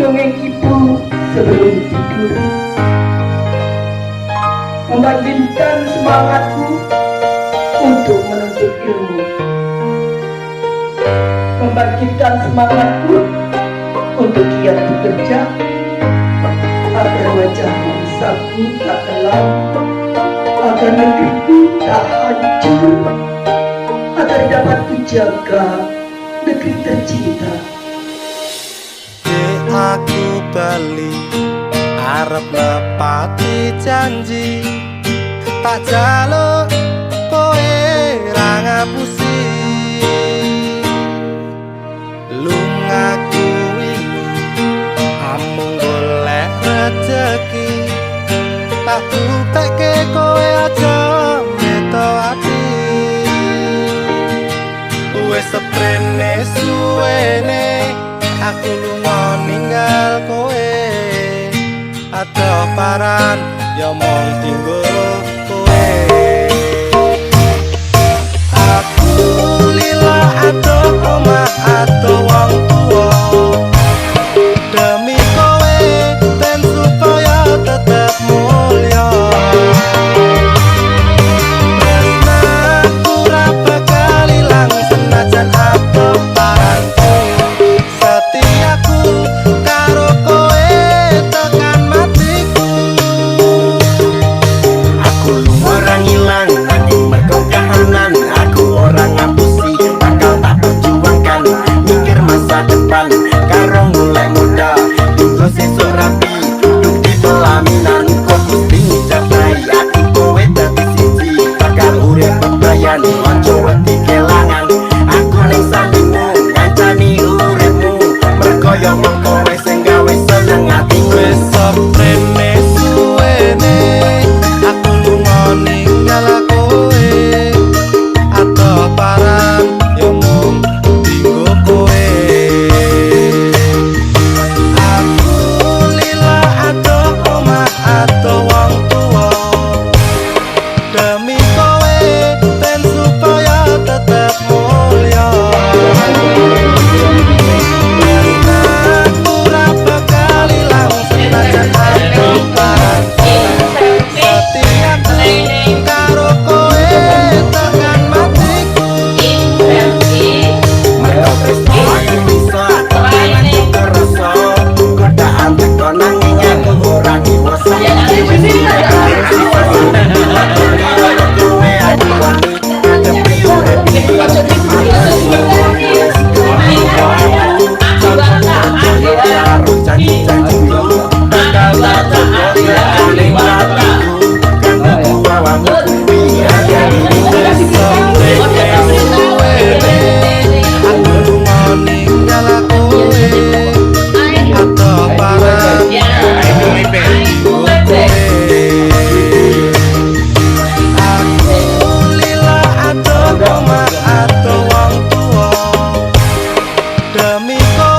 dongeng ibu sebelum tidur, membangkitkan semangatku untuk menuntut ilmu, membangkitkan semangatku untuk giat bekerja agar wajah bangsaku tak kelam, agar negeriku tak hancur, agar dapat menjaga negeri tercinta. Aku bali arep nepati janji, tak jaluk kowe ra ngapusi. Lungaku iki amung golek rejeki, tak buktekke kowe aja meto ati. Wes seprene suwene aku lunga ninggal kowe, adoh paran ya mong tinggo kowe. Aku lila adoh omah adoh wong tuwa, demi kowe ben supaya tetep mulya. Tresnaku ra bakal ilang senajan adoh paranku, setiaku karo kowe tekan matiku. Aku lunga ora ngilang nanging mergo kahanan, aku ora ngapusi, bakal tak perjuangkan, mikir masa depan karo mulai muda, tinggo sesuk rapi duduk di pelaminan. Kok mesti ncapai aku kowe dadi siji, bakal urip bebayan ojo wedi kelangan. Aku ning sampingmu ngancani uripmu, mergo yo mung kowe sing gawe seneng atiku. Wes seprene suwene aku lunga ninggal kowe, adoh paran yo mung tinggo kowe. Aku lila adoh omah adoh wong tuwa, demi kowe ben supaya tetep mulya. Aku ra bakal ilang senajan adoh paranku, setiaku karo kowe tekan matiku. Mergo tresno ayo bisa tekan juga rasa, godaan teko nanging aku ora ngiwasa. Kowe ati wani ngadepi urip iki. Janji-janjiku bakal tak terjadi ning hatiku, kanggo bawamu kuwi ajari Aku lunga ninggal kowe, adoh paran tinggo kowe. Aku lila adoh omah adoh wong tuwa, demi kowe